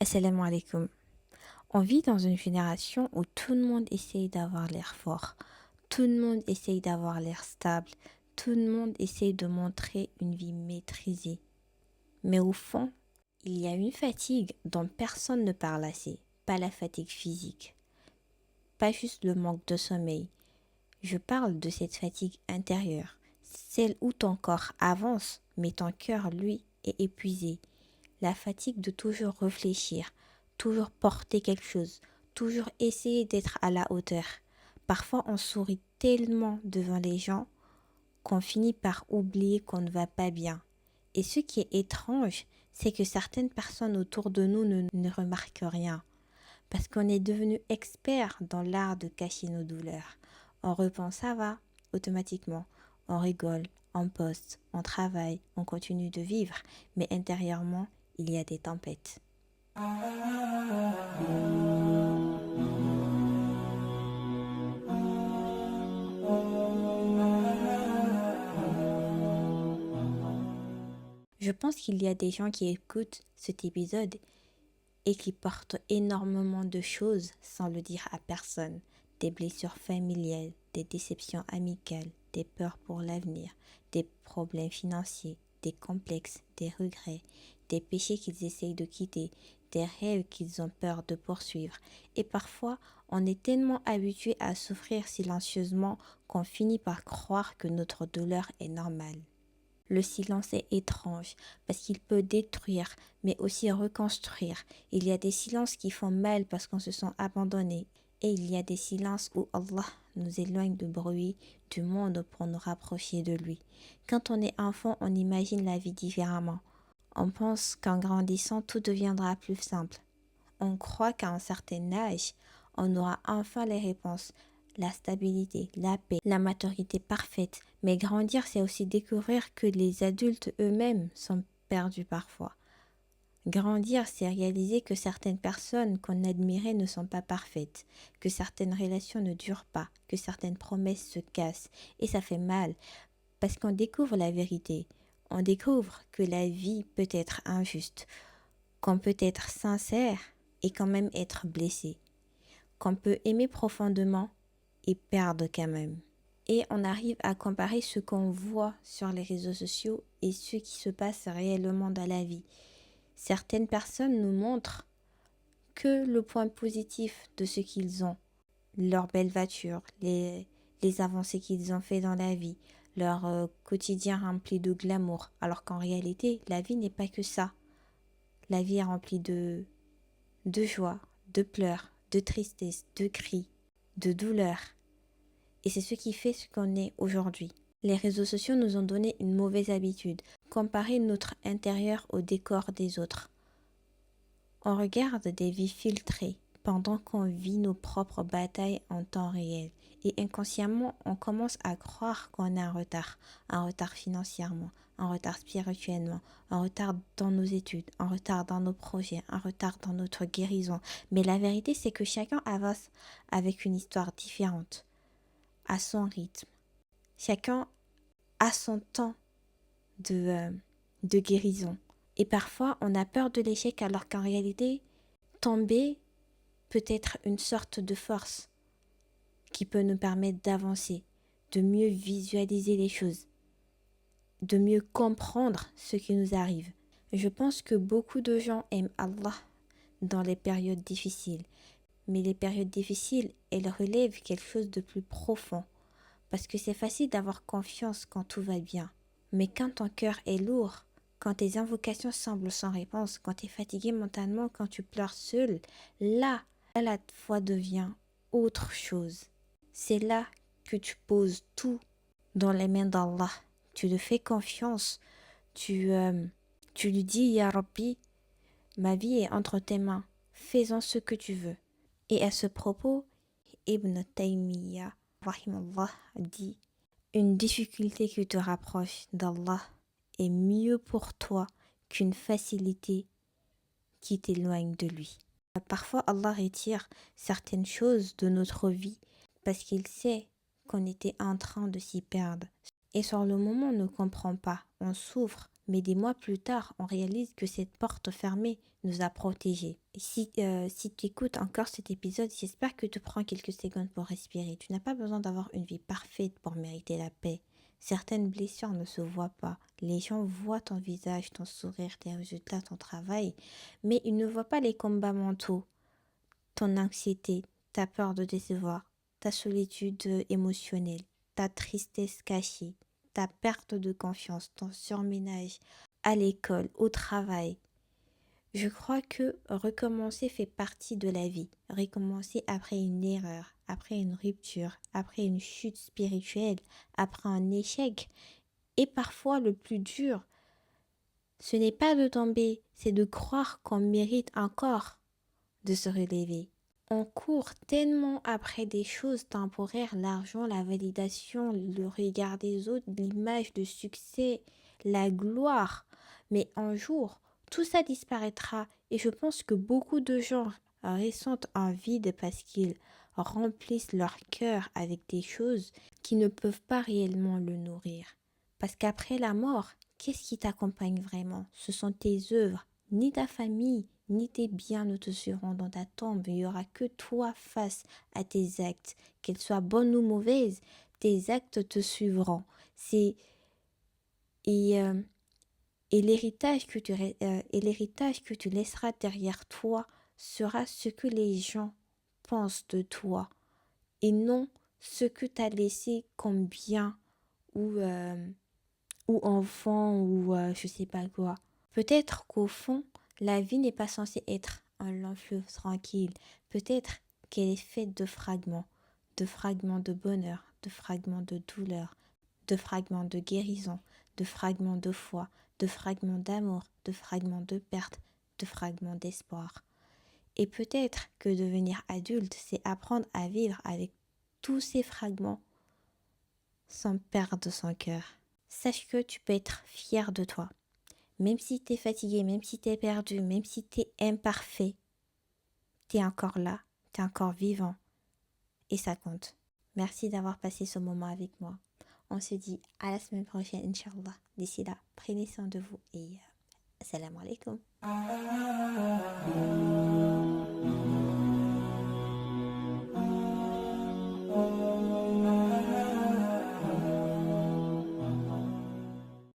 Assalamu alaikum. On vit dans une génération où tout le monde essaye d'avoir l'air fort, tout le monde essaye d'avoir l'air stable, tout le monde essaye de montrer une vie maîtrisée. Mais au fond, il y a une fatigue dont personne ne parle assez, pas la fatigue physique, pas juste le manque de sommeil. Je parle de cette fatigue intérieure, celle où ton corps avance, mais ton cœur, lui, est épuisé. La fatigue de toujours réfléchir, toujours porter quelque chose, toujours essayer d'être à la hauteur. Parfois, on sourit tellement devant les gens qu'on finit par oublier qu'on ne va pas bien. Et ce qui est étrange, c'est que certaines personnes autour de nous ne remarquent rien, parce qu'on est devenu expert dans l'art de cacher nos douleurs. On repense ça va, automatiquement. On rigole, on poste, on travaille, on continue de vivre, mais intérieurement, il y a des tempêtes. Je pense qu'il y a des gens qui écoutent cet épisode et qui portent énormément de choses sans le dire à personne. Des blessures familiales, des déceptions amicales, des peurs pour l'avenir, des problèmes financiers, des complexes, des regrets, des péchés qu'ils essayent de quitter, des rêves qu'ils ont peur de poursuivre. Et parfois, on est tellement habitué à souffrir silencieusement qu'on finit par croire que notre douleur est normale. Le silence est étrange parce qu'il peut détruire, mais aussi reconstruire. Il y a des silences qui font mal parce qu'on se sent abandonné. Et il y a des silences où Allah nous éloigne du bruit du monde pour nous rapprocher de lui. Quand on est enfant, on imagine la vie différemment. On pense qu'en grandissant, tout deviendra plus simple. On croit qu'à un certain âge, on aura enfin les réponses, la stabilité, la paix, la maturité parfaite. Mais grandir, c'est aussi découvrir que les adultes eux-mêmes sont perdus parfois. Grandir, c'est réaliser que certaines personnes qu'on admirait ne sont pas parfaites, que certaines relations ne durent pas, que certaines promesses se cassent. Et ça fait mal, parce qu'on découvre la vérité. On découvre que la vie peut être injuste, qu'on peut être sincère et quand même être blessé, qu'on peut aimer profondément et perdre quand même. Et on arrive à comparer ce qu'on voit sur les réseaux sociaux et ce qui se passe réellement dans la vie. Certaines personnes nous montrent que le point positif de ce qu'ils ont, leur belle voiture, les avancées qu'ils ont fait dans la vie, leur quotidien rempli de glamour, alors qu'en réalité, la vie n'est pas que ça. La vie est remplie de joie, de pleurs, de tristesse, de cris, de douleur. Et c'est ce qui fait ce qu'on est aujourd'hui. Les réseaux sociaux nous ont donné une mauvaise habitude, comparer notre intérieur au décor des autres. On regarde des vies filtrées pendant qu'on vit nos propres batailles en temps réel. Et inconsciemment, on commence à croire qu'on est en retard financièrement, en retard spirituellement, en retard dans nos études, en retard dans nos projets, en retard dans notre guérison. Mais la vérité, c'est que chacun avance avec une histoire différente, à son rythme. Chacun a son temps de guérison. Et parfois, on a peur de l'échec alors qu'en réalité, tomber peut être une sorte de force qui peut nous permettre d'avancer, de mieux visualiser les choses, de mieux comprendre ce qui nous arrive. Je pense que beaucoup de gens aiment Allah dans les périodes difficiles, mais les périodes difficiles, elles relèvent quelque chose de plus profond, parce que c'est facile d'avoir confiance quand tout va bien. Mais quand ton cœur est lourd, quand tes invocations semblent sans réponse, quand tu es fatigué mentalement, quand tu pleures seul, là, la foi devient autre chose. C'est là que tu poses tout dans les mains d'Allah. Tu lui fais confiance. Tu lui dis, Ya Rabbi, ma vie est entre tes mains. Fais-en ce que tu veux. Et à ce propos, Ibn Taymiyyah, rahimallah, dit, une difficulté qui te rapproche d'Allah est mieux pour toi qu'une facilité qui t'éloigne de lui. Parfois, Allah retire certaines choses de notre vie parce qu'il sait qu'on était en train de s'y perdre. Et sur le moment, on ne comprend pas, on souffre, Mais des mois plus tard, on réalise que cette porte fermée nous a protégés. Si tu écoutes encore cet épisode, j'espère que tu prends quelques secondes pour respirer. Tu n'as pas besoin d'avoir une vie parfaite pour mériter la paix. Certaines blessures ne se voient pas. Les gens voient ton visage, ton sourire, tes résultats, ton travail, mais ils ne voient pas les combats mentaux, ton anxiété, ta peur de décevoir, ta solitude émotionnelle, ta tristesse cachée, ta perte de confiance, ton surménage à l'école, au travail. Je crois que recommencer fait partie de la vie. Recommencer après une erreur, après une rupture, après une chute spirituelle, après un échec. Et parfois le plus dur, ce n'est pas de tomber, c'est de croire qu'on mérite encore de se relever. On court tellement après des choses temporaires, l'argent, la validation, le regard des autres, l'image de succès, la gloire. Mais un jour, tout ça disparaîtra et je pense que beaucoup de gens ressentent un vide parce qu'ils remplissent leur cœur avec des choses qui ne peuvent pas réellement le nourrir. Parce qu'après la mort, qu'est-ce qui t'accompagne vraiment? Ce sont tes œuvres, ni ta famille, ni tes biens ne te suivront dans ta tombe. Il n'y aura que toi face à tes actes. Qu'elles soient bonnes ou mauvaises, tes actes te suivront. C'est et, euh, et l'héritage que tu laisseras derrière toi sera ce que les gens pensent de toi et non ce que tu as laissé comme bien ou enfant ou je sais pas quoi. Peut-être qu'au fond, la vie n'est pas censée être un long fleuve tranquille. Peut-être qu'elle est faite de fragments de bonheur, de fragments de douleur, de fragments de guérison, de fragments de foi, de fragments d'amour, de fragments de perte, de fragments d'espoir. Et peut-être que devenir adulte, c'est apprendre à vivre avec tous ces fragments sans perdre son cœur. Sache que tu peux être fier de toi. Même si tu es fatigué, même si tu es perdu, même si tu es imparfait, tu es encore là, tu es encore vivant. Et ça compte. Merci d'avoir passé ce moment avec moi. On se dit à la semaine prochaine, Inch'Allah. D'ici là, prenez soin de vous et assalamu alaikum.